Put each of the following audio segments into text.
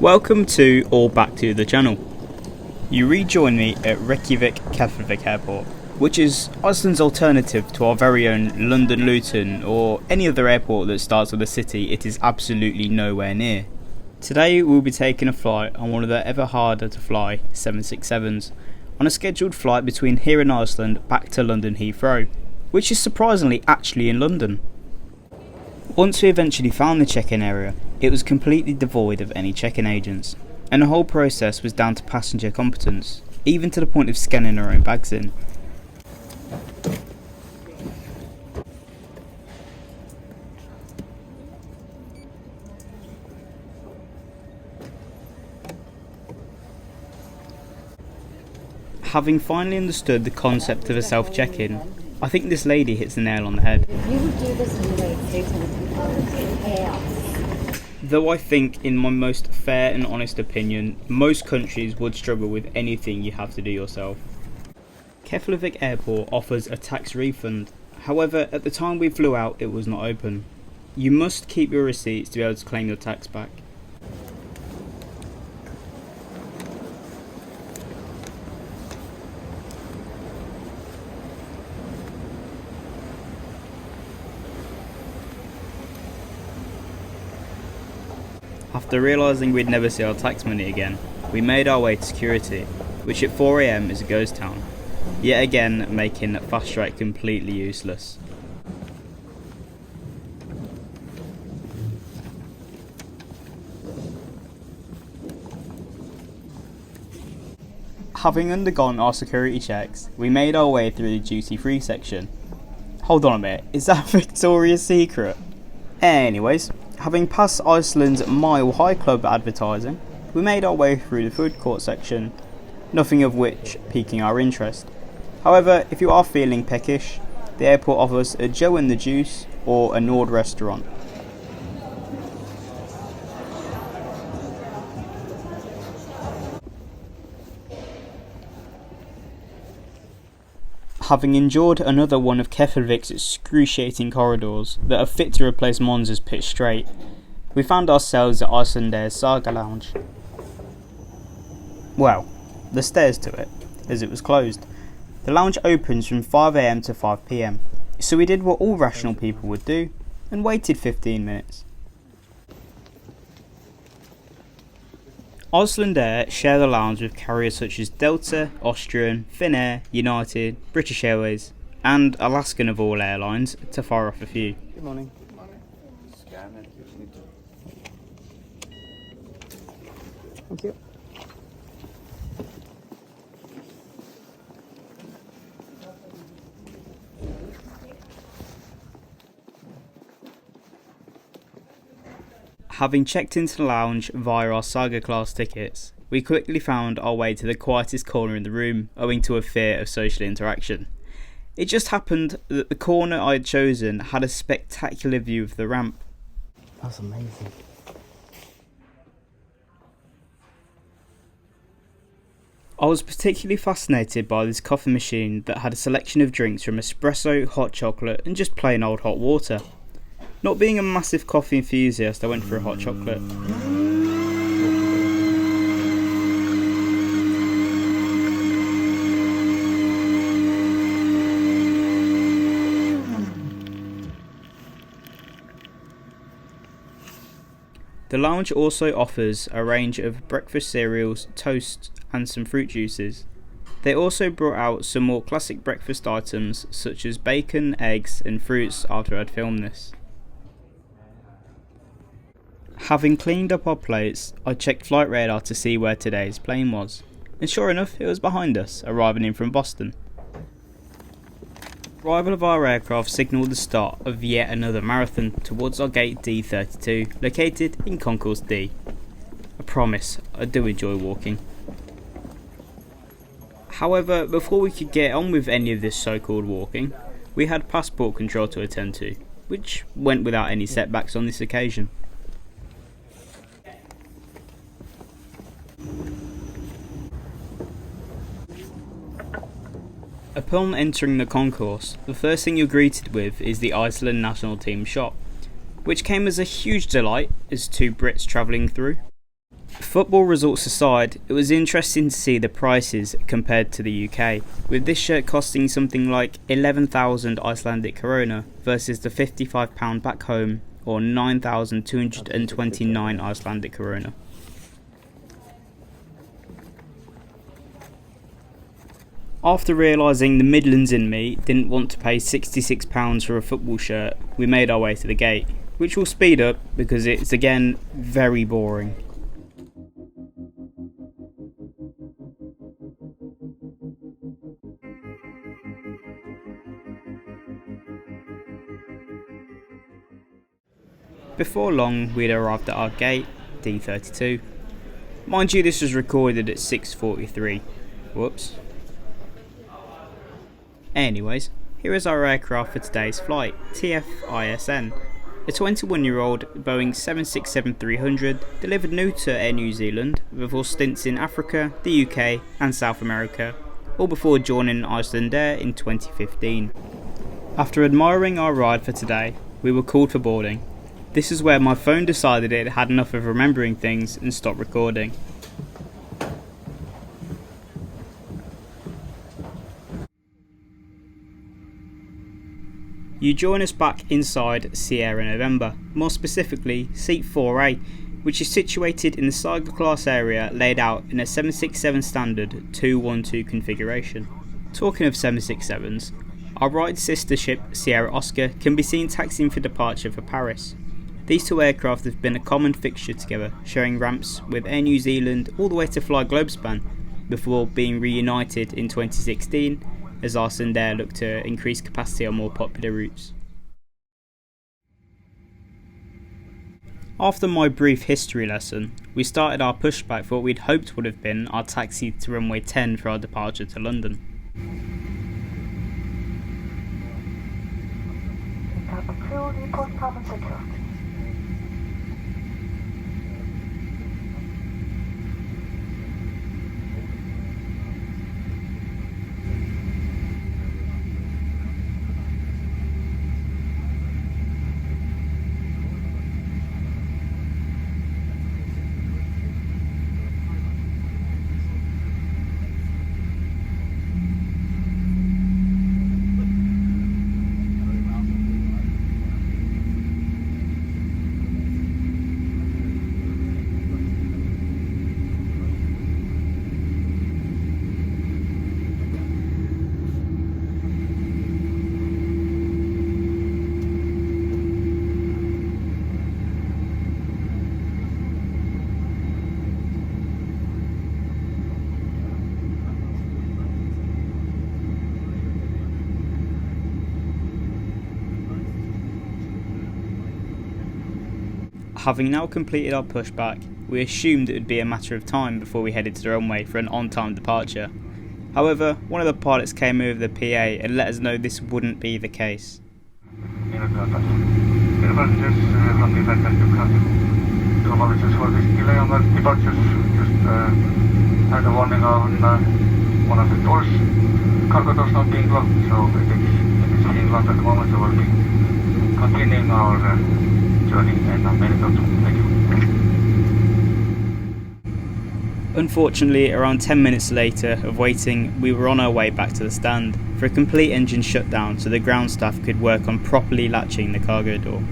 Welcome to or back to the channel. You rejoin me at Reykjavik Keflavik Airport, which is Iceland's alternative to our very own London Luton or any other airport that starts with a city it is absolutely nowhere near. Today we'll be taking a flight on one of the ever harder to fly 767s on a scheduled flight between here in Iceland back to London Heathrow, which is surprisingly actually in London. Once we eventually found the check-in area, it was completely devoid of any check-in agents, and the whole process was down to passenger competence, even to the point of scanning our own bags in. Having finally understood the concept of a self-check-in, I think this lady hits the nail on the head. If you would do this in the United States, it would be chaos. Though I think, in my most fair and honest opinion, most countries would struggle with anything you have to do yourself. Keflavik Airport offers a tax refund, however at the time we flew out it was not open. You must keep your receipts to be able to claim your tax back. After realising we'd never see our tax money again, we made our way to security, which at 4 AM is a ghost town, yet again making fast track completely useless. Having undergone our security checks, we made our way through the duty free section. Hold on a minute, is that Victoria's Secret? Anyways, having passed Iceland's Mile High Club advertising, we made our way through the food court section, nothing of which piquing our interest. However, if you are feeling peckish, the airport offers a Joe and the Juice or a Nord restaurant. Having endured another one of Keflavik's excruciating corridors that are fit to replace Monza's pitch straight, we found ourselves at Icelandair's Saga lounge. Well, the stairs to it, as it was closed. The lounge opens from 5 AM to 5 PM, so we did what all rational people would do, and waited 15 minutes. Icelandair share the lounge with carriers such as Delta, Austrian, Finnair, United, British Airways, and Alaskan of all airlines, to fire off a few. Good morning. Good morning. Scan it if you need to. Thank you. Having checked into the lounge via our Saga class tickets, we quickly found our way to the quietest corner in the room owing to a fear of social interaction. It just happened that the corner I had chosen had a spectacular view of the ramp. That's amazing. I was particularly fascinated by this coffee machine that had a selection of drinks from espresso, hot chocolate and just plain old hot water. Not being a massive coffee enthusiast, I went for a hot chocolate. The lounge also offers a range of breakfast cereals, toasts and some fruit juices. They also brought out some more classic breakfast items such as bacon, eggs and fruits after I'd filmed this. Having cleaned up our plates, I checked flight radar to see where today's plane was, and sure enough it was behind us, arriving in from Boston. Arrival of our aircraft signalled the start of yet another marathon towards our gate D32, located in Concourse D. I promise, I do enjoy walking. However, before we could get on with any of this so-called walking, we had passport control to attend to, which went without any setbacks on this occasion. Upon entering the concourse, the first thing you're greeted with is the Iceland national team shop, which came as a huge delight as two Brits travelling through. Football results aside, it was interesting to see the prices compared to the UK, with this shirt costing something like 11,000 Icelandic krona versus the £55 back home, or 9,229 Icelandic krona. After realising the Midlands in me didn't want to pay £66 for a football shirt, we made our way to the gate, which will speed up because it's again very boring. Before long, we'd arrived at our gate, D32. Mind you, this was recorded at 6:43. Whoops. Anyways, here is our aircraft for today's flight, TF-ISN. A 21-year-old Boeing 767-300 delivered new to Air New Zealand before stints in Africa, the UK and South America, all before joining Icelandair in 2015. After admiring our ride for today, we were called for boarding. This is where my phone decided it had enough of remembering things and stopped recording. You join us back inside Sierra November, more specifically Seat 4A, which is situated in the Saga class area laid out in a 767 standard 212 configuration. Talking of 767s, our right sister ship Sierra Oscar can be seen taxiing for departure for Paris. These two aircraft have been a common fixture together, sharing ramps with Air New Zealand all the way to fly Globespan, before being reunited in 2016 as Icelandair looked to increase capacity on more popular routes. After my brief history lesson, we started our pushback for what we'd hoped would have been our taxi to runway 10 for our departure to London. Having now completed our pushback, we assumed it would be a matter of time before we headed to the runway for an on-time departure. However, one of the pilots came over the PA and let us know this wouldn't be the case. Apologies for this delay on the departures. Just had a warning on one of the doors, cargo doors not being locked, so it is being locked at the moment, so we'll be continuing our journey in a minute or two. Thank you. Unfortunately, around 10 minutes later of waiting, we were on our way back to the stand for a complete engine shutdown so the ground staff could work on properly latching the cargo door.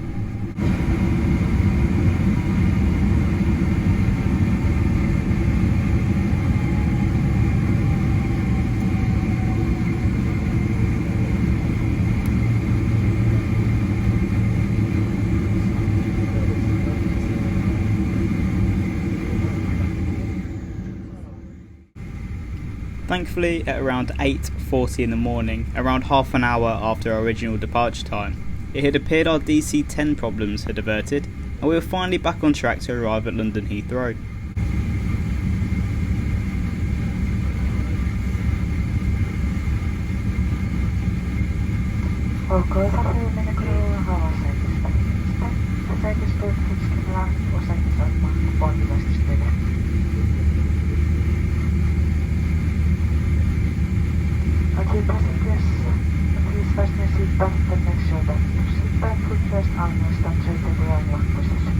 Thankfully, at around 8:40 in the morning, around half an hour after our original departure time, it had appeared our DC-10 problems had averted and we were finally back on track to arrive at London Heathrow. Okay, passengers, please fasten your seatbelt and make sure that your seatbelt footrest armrest and straight in the wrong lock position.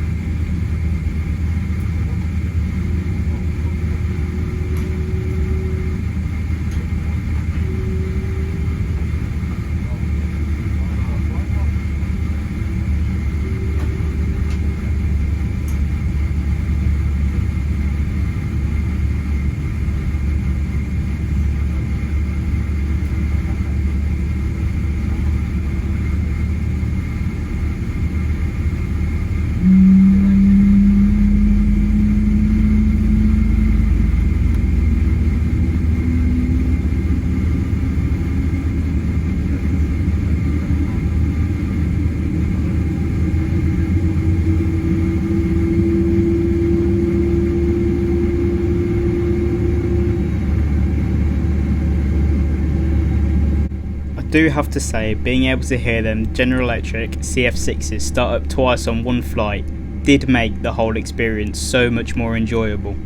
do have to say, being able to hear them General Electric CF6s start up twice on one flight did make the whole experience so much more enjoyable.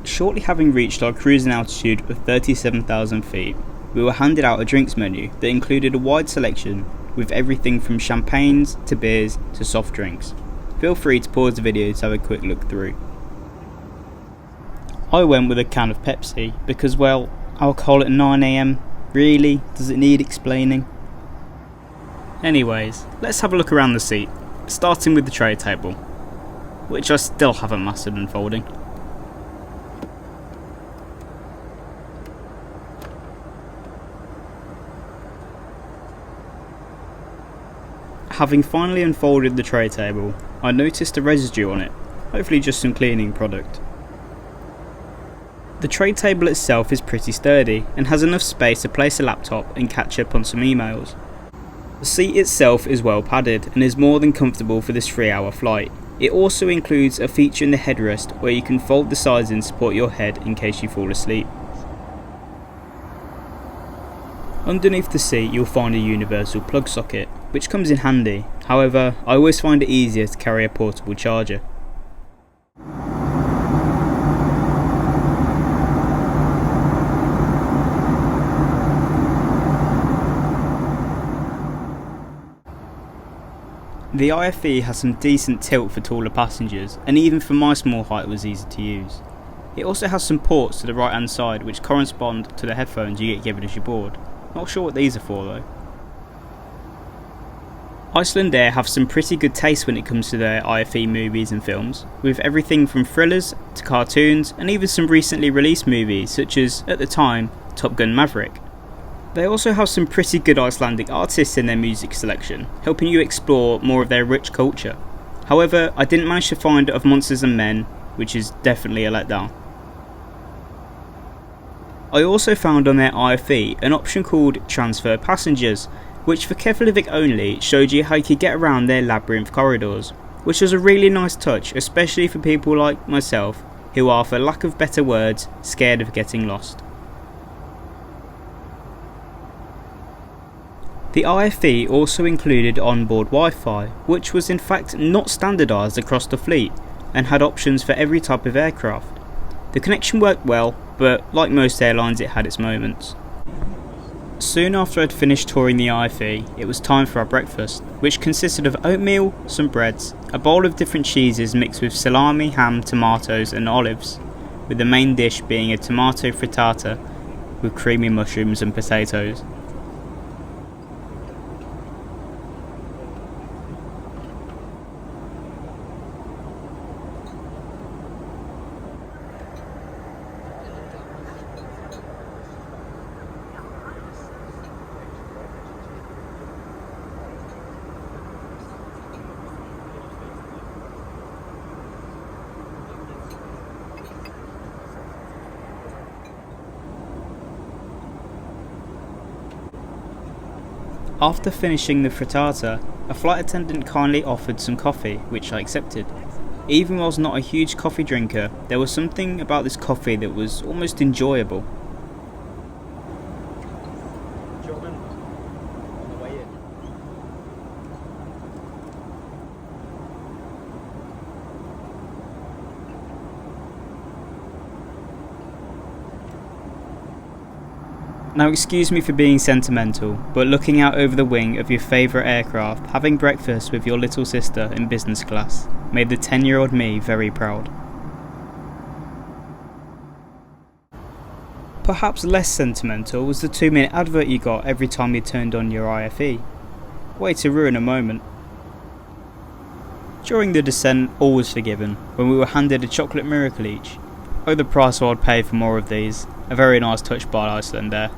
Shortly having reached our cruising altitude of 37,000 feet, we were handed out a drinks menu that included a wide selection with everything from champagnes to beers to soft drinks. Feel free to pause the video to have a quick look through. I went with a can of Pepsi because, well, alcohol at 9 AM, really? Does it need explaining? Anyways, let's have a look around the seat, starting with the tray table, which I still haven't mastered unfolding. Having finally unfolded the tray table, I noticed a residue on it, hopefully just some cleaning product. The tray table itself is pretty sturdy and has enough space to place a laptop and catch up on some emails. The seat itself is well padded and is more than comfortable for this 3-hour flight. It also includes a feature in the headrest where you can fold the sides and support your head in case you fall asleep. Underneath the seat you'll find a universal plug socket, which comes in handy. However, I always find it easier to carry a portable charger. The IFE has some decent tilt for taller passengers, and even for my small height was easy to use. It also has some ports to the right hand side which correspond to the headphones you get given as you board. Not sure what these are for though. Icelandair have some pretty good taste when it comes to their IFE movies and films, with everything from thrillers to cartoons and even some recently released movies such as, at the time, Top Gun Maverick. They also have some pretty good Icelandic artists in their music selection, helping you explore more of their rich culture. However, I didn't manage to find Of Monsters and Men, which is definitely a letdown. I also found on their IFE an option called Transfer Passengers, which for Keflavik only showed you how you could get around their labyrinth corridors, which was a really nice touch, especially for people like myself who are, for lack of better words, scared of getting lost. The IFE also included onboard Wi-Fi, which was in fact not standardised across the fleet and had options for every type of aircraft. The connection worked well, but like most airlines it had its moments. Soon after I'd finished touring the IFE, it was time for our breakfast, which consisted of oatmeal, some breads A bowl of different cheeses mixed with salami, ham, tomatoes and olives, with the main dish being a tomato frittata with creamy mushrooms and potatoes. After finishing the frittata, a flight attendant kindly offered some coffee, which I accepted. Even while I was not a huge coffee drinker, there was something about this coffee that was almost enjoyable. Now excuse me for being sentimental, but looking out over the wing of your favourite aircraft, having breakfast with your little sister in business class, made the 10-year-old me very proud. Perhaps less sentimental was the 2-minute advert you got every time you turned on your IFE. Way to ruin a moment. During the descent, all was forgiven, when we were handed a chocolate miracle each. Oh, the price I'd pay for more of these. A very nice touch by Icelandair.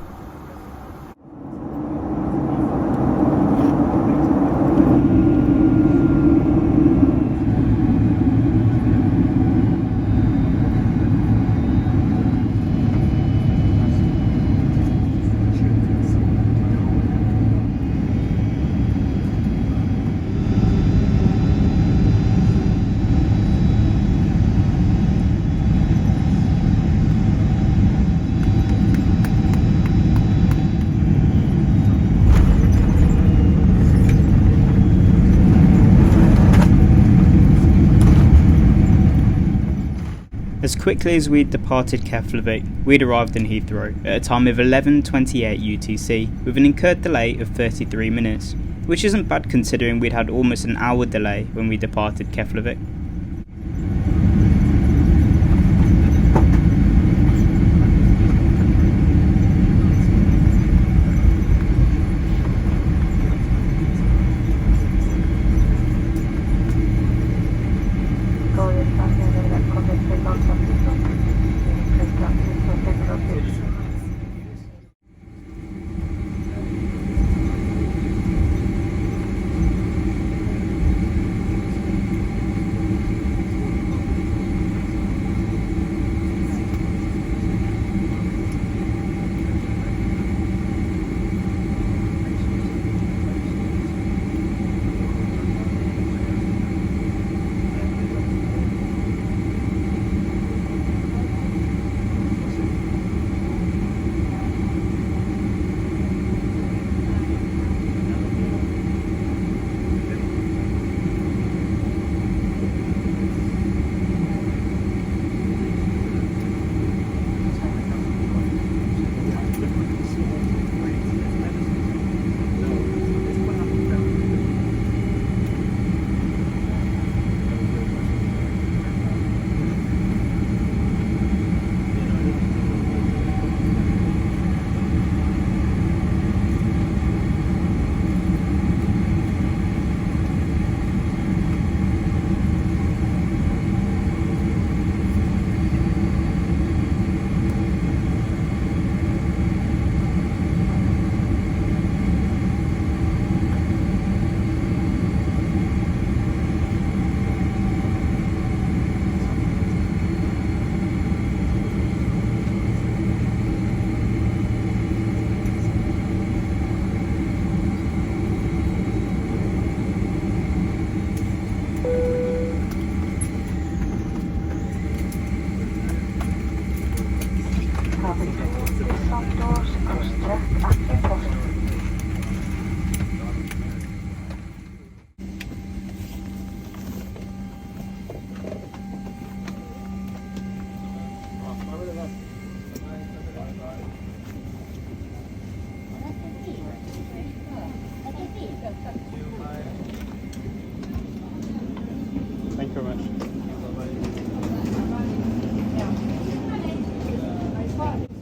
As quickly as we'd departed Keflavík, we'd arrived in Heathrow at a time of 11:28 UTC with an incurred delay of 33 minutes, which isn't bad considering we'd had almost an hour delay when we departed Keflavik.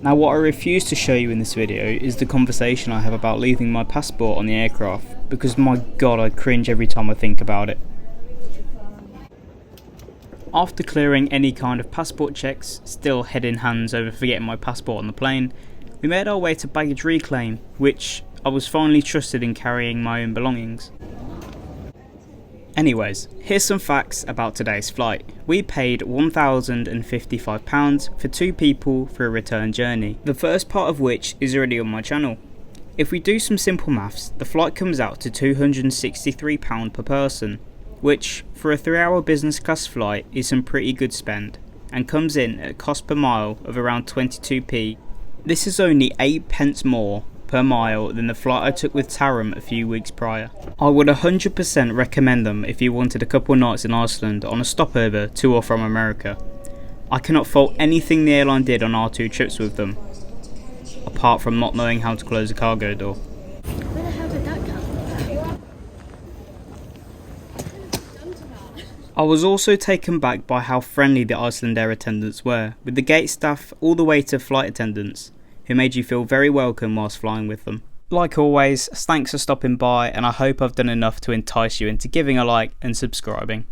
Now what I refuse to show you in this video is the conversation I have about leaving my passport on the aircraft, because my god I cringe every time I think about it. After clearing any kind of passport checks, still head in hands over forgetting my passport on the plane, we made our way to baggage reclaim, which I was finally trusted in carrying my own belongings. Anyways, here's some facts about today's flight. We paid £1,055 for 2 people for a return journey, the first part of which is already on my channel. If we do some simple maths, the flight comes out to £263 per person, which for a 3-hour business class flight is some pretty good spend, and comes in at a cost per mile of around 22p. This is only 8 pence more per mile than the flight I took with Tarum a few weeks prior. I would 100% recommend them if you wanted a couple nights in Iceland on a stopover to or from America. I cannot fault anything the airline did on our 2 trips with them, apart from not knowing how to close a cargo door. Where the hell did that come from? I was also taken back by how friendly the Icelandair attendants were, with the gate staff all the way to flight attendants, who made you feel very welcome whilst flying with them. Like always, thanks for stopping by, and I hope I've done enough to entice you into giving a like and subscribing.